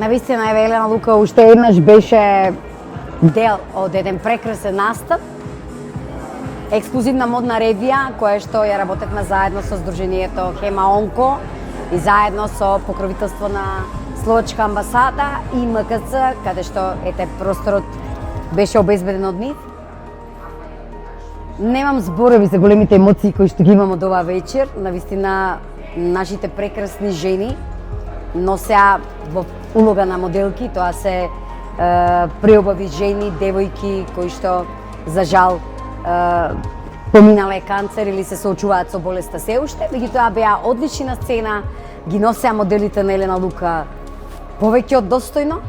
Навистина, еве, Елена Лука уште еднаш беше дел од еден прекрасен настап, ексклузивна модна ревија, која што ја работевме заедно со Сдруженијето Хема Онко и заедно со покровителство на Словачка амбасада и МКЦ, каде што просторот беше обезбеден од нив. Немам зборови за големите емоции кои што ги имам од оваа вечер. Навистина, нашите прекрасни жени носеа во улога на моделки, тоа се преубави жени, девојки кои што за жал поминале канцер или се соочуваат со болеста се уште, меѓутоа беа одлични на сцена, ги носеа моделите на Елена Лука повеќе од достојно.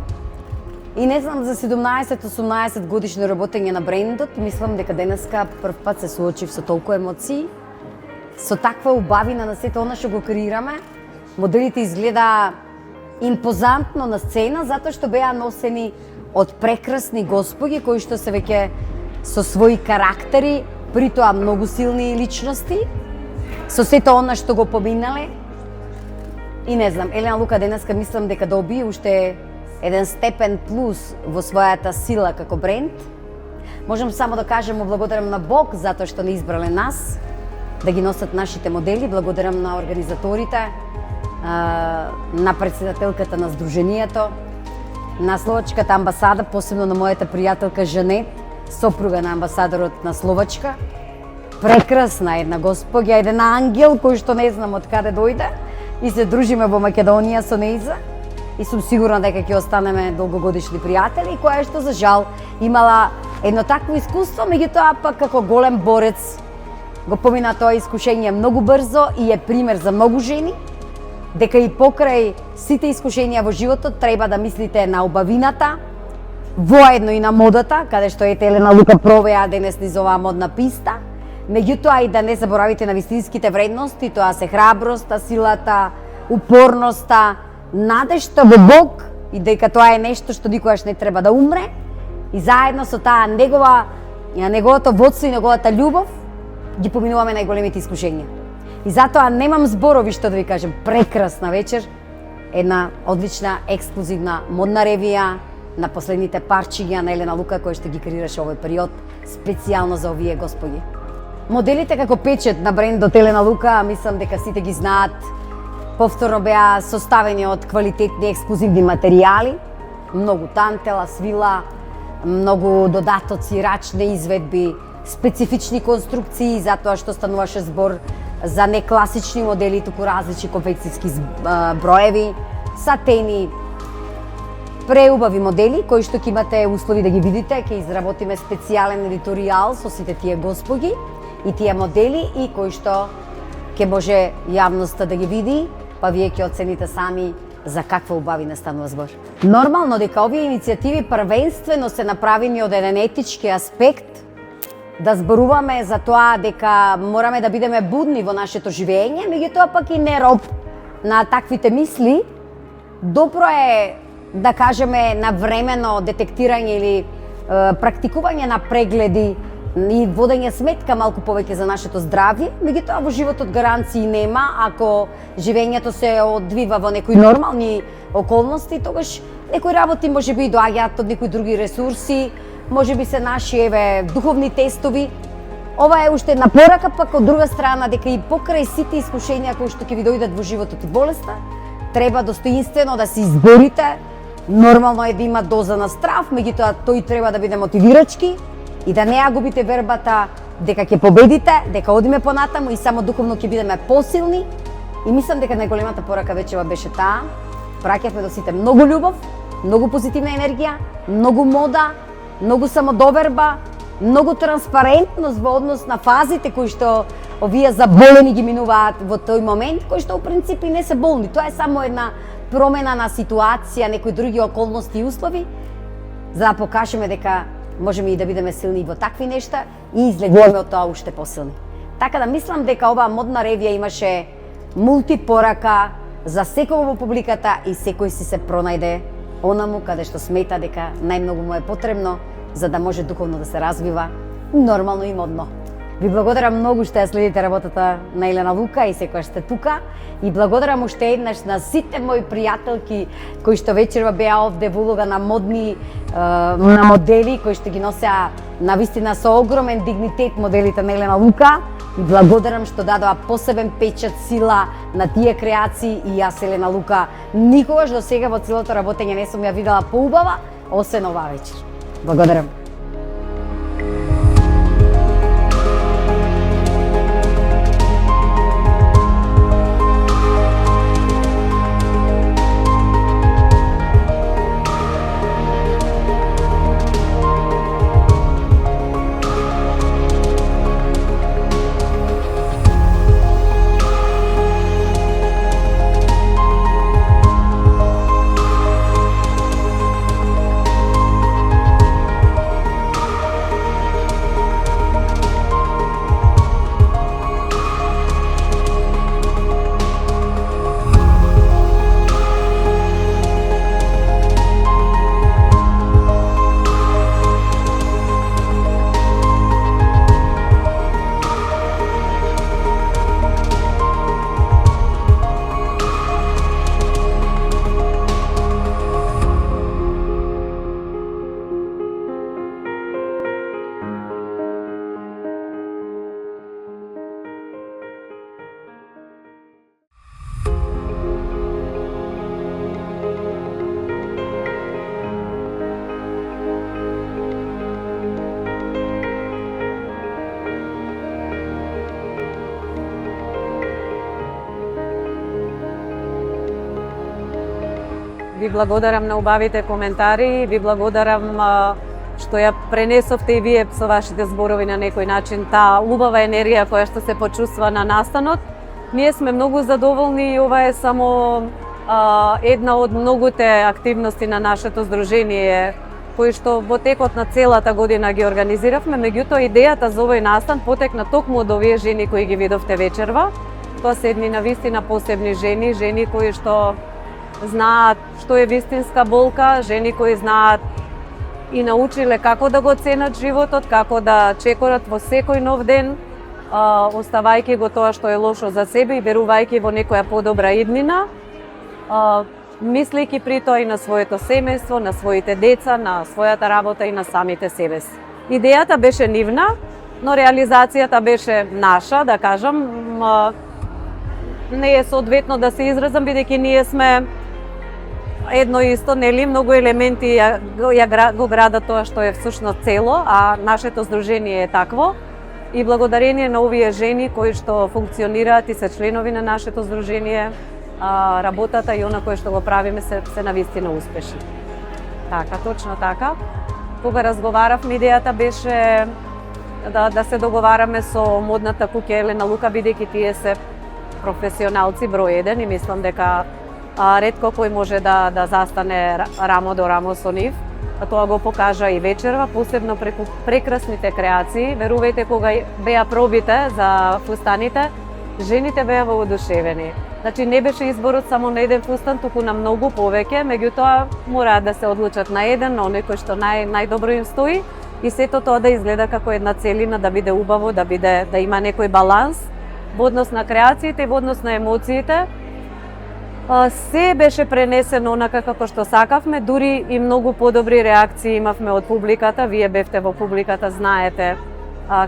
И не знам, за 17-18 годишно работење на брендот, мислам дека денеска прв пат се соочив со толку емоции, со таква убавина на сето она што го креираме. Моделите изгледа импозантно на сцена, затоа што беа носени од прекрасни господи кои што се веќе со своји карактери, при тоа многу силни личности, со сето она што го поминале. И не знам, Елена Лука денеска мислам дека доби уште еден степен плюс во својата сила како бренд. Можам само да кажем, благодарам на Бог затоа што не избрале нас да ги носат нашите модели, благодарам на организаторите, на председателката на Сдруженијето, на Словачката амбасада, посебно на мојата пријателка Жанет, сопруга на амбасадорот на Словачка. Прекрасна една господја, еден ангел кој што не знам од каде дојде и се дружиме во Македонија со нејза. И сум сигурна дека ќе останеме долгогодишни пријатели, која што за жал имала едно такво искуство, меѓутоа пак како голем борец го помина тоа искушение многу брзо и е пример за многу жени, дека и покрај сите искушенија во животот треба да мислите на убавината, воедно и на модата, каде што ете Елена Лука провеа денес низ оваа модна писта, меѓутоа и да не заборавите на вистинските вредности, тоа се храброста, силата, упорноста, надежта во Бог и дека тоа е нешто што никогаш не треба да умре, и заедно со таа неговото водство и неговата љубов ги поминуваме најголемите искушенија. И затоа немам зборови што да ви кажем, прекрасна вечер, една одлична ексклузивна модна ревија на последните парчиња на Елена Лука која што ги креираше овој период специјално за овие господи. Моделите како печет на брендот Елена Лука, мислам дека сите ги знаат, повторно беа составени од квалитетни ексклузивни материјали, многу тантела, свила, многу додатоци, рачни изведби, специфични конструкции, затоа што стануваше збор за не класични модели, туку различни конфекцијски броеви, сатени, преубави модели кои што ќе имате услови да ги видите, ќе изработиме специјален едиторијал со сите тие господи и тие модели и кои што ќе може јавноста да ги види, па вие ќе оцените сами за каква убавина станува збор. Нормално дека овие иницијативи првенствено се направени од еден етички аспект, да зборуваме за тоа дека мораме да бидеме будни во нашето живење, меѓутоа пак и не роб на таквите мисли. Добро е да кажеме навремено детектирање или практикување на прегледи и водење сметка малку повеќе за нашето здравје, меѓутоа во животот гаранции нема. Ако живењето се одвива во некои нормални околности, тогаш некои работи можеби доаѓаат од некои други ресурси, можеби се наши духовни тестови. Ова е уште една порака, пак од друга страна дека и покрај сите искушенија кои што ќе ви дојдат во животот и болеста, треба достоинствено да се изборите. Нормално е да има доза на страв, меѓутоа тој треба да биде мотивирачки и да не ја губите вербата дека ќе победите, дека одиме понатаму и само духовно ќе бидеме посилни. И мислам дека најголемата порака вечева беше таа. Праќавме до сите многу љубов, многу позитивна енергија, многу мода, многу самодоверба, многу транспарентност во однос на фазите кои што овие заболени ги минуваат во тој момент, кои што у принципи не се болни. Тоа е само една промена на ситуација, некои други околности и услови, за да покажеме дека можеме и да бидеме силни во такви нешта и излегуваме од тоа уште посилни. Така да мислам дека оваа модна ревија имаше мултипорака за секој во публиката и секој си се пронајде онаму каде што смета дека најмногу му е потребно за да може духовно да се развива нормално и модно. Ви благодарам многу што ја следите работата на Елена Лука и секогаш сте тука. И благодарам уште еднаш на сите мои пријателки кои што вечерва беа овде во улога на модни на модели кои што ги носеа навистина со огромен дигнитет моделите на Елена Лука. И благодарам што дадоа посебен печат, сила на тие креации и јас Елена Лука никогаш до сега во целото работење не сум ја видела поубава, освен оваа вечер. Благодарам. Ви благодарам на убавите коментари, ви благодарам што ја пренесовте и вие со вашите зборови на некој начин таа убава енергија која што се почувства на настанот. Ние сме многу задоволни и ова е само една од многуте активности на нашето здружение кои што во текот на целата година ги организиравме. Меѓутоа идејата за овој настан потекна токму од овие жени кои ги видовте вечерва. Тоа се едни навистина посебни жени, жени кои што знаат што е вистинска болка, жени кои знаат и научиле како да го ценат животот, како да чекорат во секој нов ден, оставајќи го тоа што е лошо за себе и верувајќи во некоја подобра иднина, мислејќи при тоа и на своето семејство, на своите деца, на својата работа и на самите себе си. Идејата беше нивна, но реализацијата беше наша, да кажам. Не е соодветно да се изразам, бидејќи ние сме едно исто, нели, многу елементи го градат тоа што е всушност цело, а нашето здружение е такво. И благодарение на овие жени кои што функционираат и се членови на нашето здружение, работата и она кое што го правиме се навистина успешни. Така, точно така. Кога разговаравме, идејата беше да се договараме со модната куќа Елена Лука, бидејќи тие се професионалци број 1 и мислам дека ретко кој може да застане рамо до рамо со нив. Тоа го покажа и вечерва, посебно преку прекрасните креации. Верувајте, кога беа пробите за фустаните, жените беа воодушевени. Значи не беше изборот само на еден фустан, туку на многу повеќе, меѓутоа мораат да се одлучат на еден, на оној кој што најдобро им стои и сето тоа да изгледа како една целина, да биде убаво, да има некој баланс во однос на креациите и во однос на емоциите. Се беше пренесено онака како што сакавме, дури и многу подобри реакции имавме од публиката. Вие бевте во публиката, знаете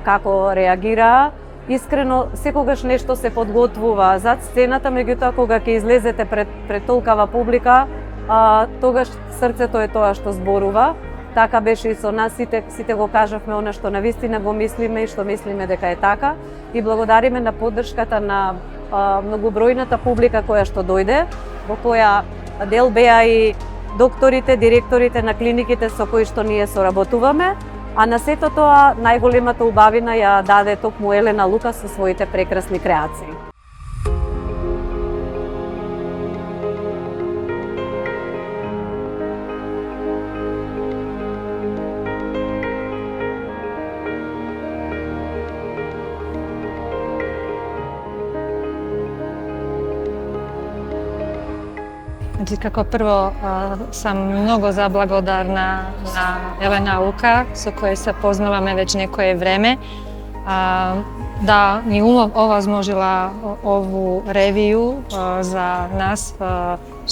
како реагираа. Искрено, секогаш нешто се подготвува зад сцената, меѓутоа кога ќе излезете пред толкава публика, тогаш срцето е тоа што зборува. Така беше и со нас, сите го кажавме она што навистина го мислиме и што мислиме дека е така. И благодариме на поддршката на многобројната публика која што дојде, во која дел беа и докторите, директорите на клиниките со кои што ние соработуваме, а на сето тоа најголемата убавина ја даде токму Елена Лука со своите прекрасни креации. Значи, како прво сам многу заблагодарна на Елена Лука, со која се познаваме веќе некое време. da mi ovazmožila ovu reviju za nas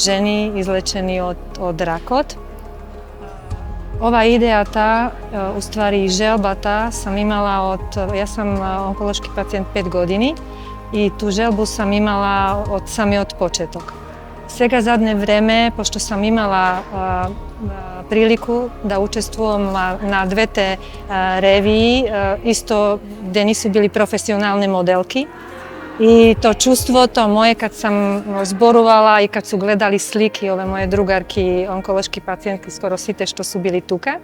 ženi izlečeni od rakot. Ova ideja ta, u stvari i želba ta sam imala ja sam onkološki pacijent 5 godini i tu želbu sam imala od početka. Svega zadnje vreme, pošto sam imala priliku da učestvujem na dve te reviji, isto gdje nisu bili profesionalne modelki. I to čustvo, to moje kad sam zborovala i kad su gledali slike ove moje drugarki, onkološki pacijentki, skoro svi te što su bili tuka,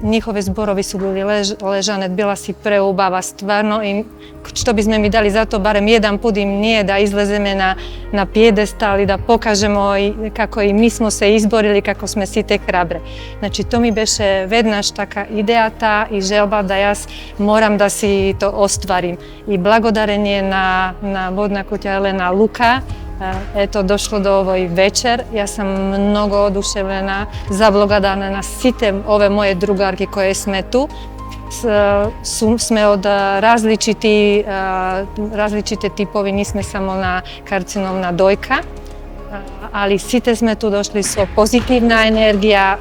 njihove zborovi su bili ležane, bila si preubava stvarno i što bi mi dali za to, barem jedan put im nije da izlezeme na pijedestal i da pokažemo kako i mi smo se izborili, kako smo svi te hrabre. Znači to mi beše vednaš taka ideja ta i želba da ja moram da si to ostvarim. I blagodaren je na vodna kutja Elena Luka. Eto, došlo do ovoj večer. Ja sam mnogo oduševljena, zablagodarna na site ove moje drugarke koje sme tu. Sme od različite tipovi, nismo samo na karcinomna dojka, ali site sme tu došli so pozitivna energija,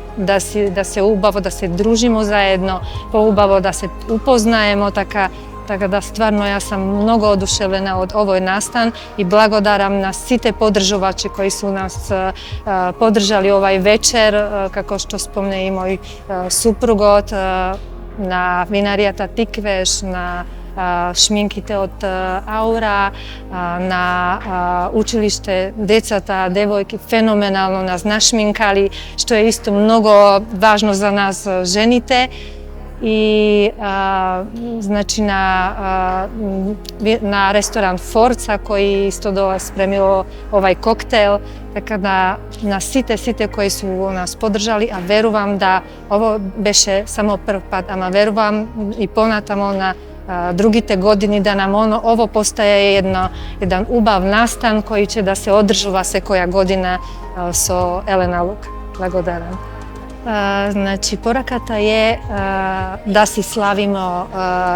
da se ubavo, da se družimo zajedno, poubavo, da se upoznajemo, tako da stvarno ja sam mnogo oduševljena od ovoj nastan i blagodaram na site podržovače koji su nas podržali ovaj večer, kako što spomne i moj suprugot, na vinarijata Tikveš, na šminkite od Aura, na učilište decata, devojki, fenomenalno nas našminkali, što je isto mnogo važno za nas ženite. I znači na restoran Forca koji isto dole spremio ovaj koktel, tako da na site koji su nas podržali, a verujem da ovo beše samo prvi pad, ama verujem i ponatamo na drugi te godini da nam ovo postaje jedan ubav nastan koji će da se održava se koja godina so Elena Luka. Blagodaram. Znači, porakata je da si slavimo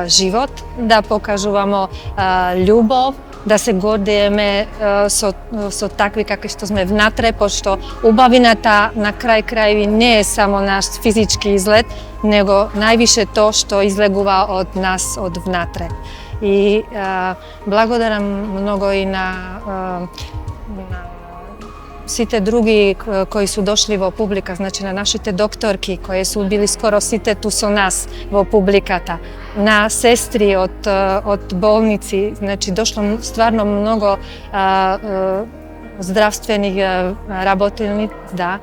život, da pokažuvamo ljubav, da se gordijeme so takvi kakvi što sme vnatre, pošto ubavinata na kraj krajevi ne je samo naš fizički izgled, nego najviše to što izleguva od nas od vnatre. I blagodaram mnogo i na site drugi koji su došli vo publika, znači na našite doktorki koje su bili skoro site tu so nas vo publikata, na sestri od bolnici, znači došlo stvarno mnogo zdravstvenih rabotilnica, da.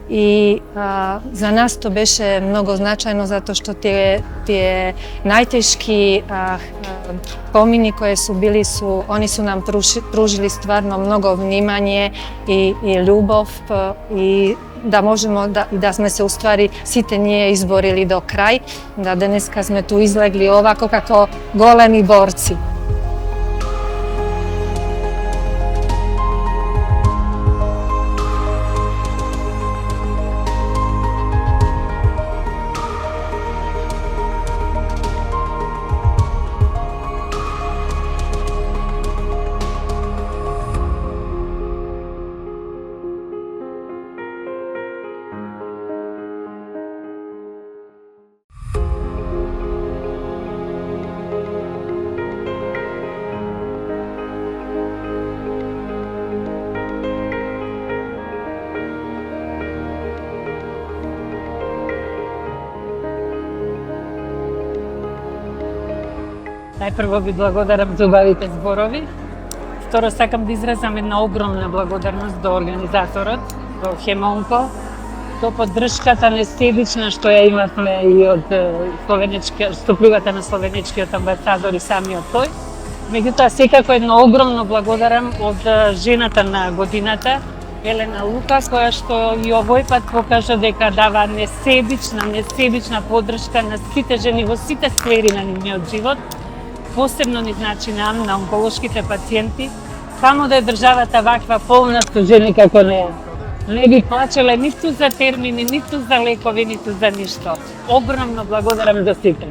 I za nas to beše mnogo značajno zato što tie najtežki pomini koje su bili oni su nam pružili stvarno mnogo vnimanje i ljubav i da možemo da sme se u stvari site nije izborili do kraj, da dneska sme tu izlegli ovako kako golemi borci. Najprvo ви благодарам за убавите зборови. Второ, сакам да изразам една огромна благодарност до организаторот, до Хемонко, до поддршката несебична што ја имавме и од сопругата на словенечкиот амбасадор и самиот тој. Меѓутоа, секако едно огромно благодарам од жената на годината, Елена Лука, која што и овој пат покажа дека дава несебична поддршка на сите жени во сите сфери на нивниот живот. Посебно ни значи нам, на онколошките пациенти, само да е државата ваква полна со жени како неја. Не би плачеле ниту за термини, ниту за лекови, ниту за ништо. Огромно благодарам за сите.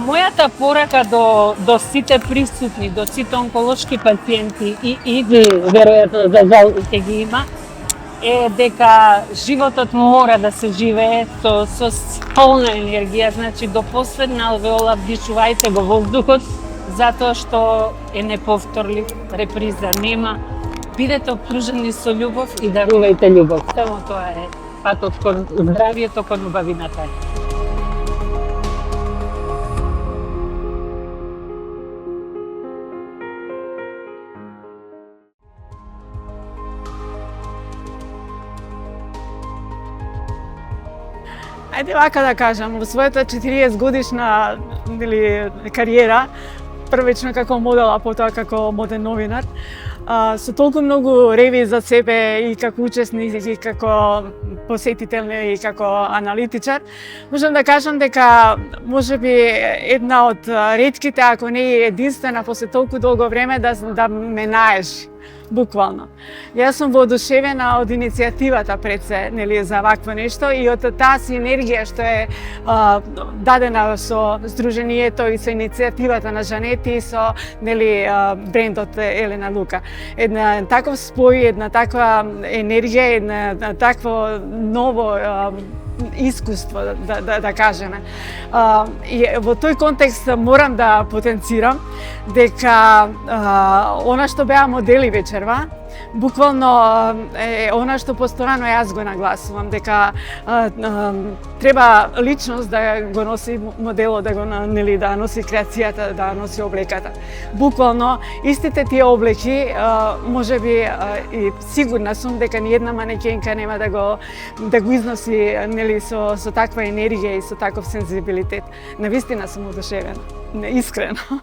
Мојата порака до сите присутни, до сите онколошки пациенти и веројатно за жал ќе ги има, е дека животот мора да се живее со полна енергија, значи до последна алвеола вдишувајте го воздухот, затоа што е неповторлив, реприза нема. Бидете обкружени со љубов и дарувајте љубов. Само тоа е патот кон здравието, кон убавината. Ајде вака да кажам, во својата 40 годишна кариера, првично како модел, а потоа како моден новинар, со толку многу реви за себе и како учесник, и како посетител, и како аналитичар, можам да кажам дека можеби една од ретките, ако не е единствена после толку долго време да ме наежи. Буквално. Јас сум воодушевена од иницијативата пред се, за вакво нешто и од таа синергија што е дадена со Сдруженијето и со иницијативата на Жанети и со брендот Елена Лука. Една таков спој, една таква енергија, една такво ново искуство, да кажеме. И во тој контекст морам да потенцирам дека она што беа модели вечерва, буквално е она што постојано јас го нагласувам, дека треба личност да го носи моделот, да носи креацијата, да носи облеката. Буквално истите тие облеки, можеби и сигурна сум дека ни една манекенка нема да го износи со таква енергија и со таков сензибилитет. Навистина сум одушевена, искрено.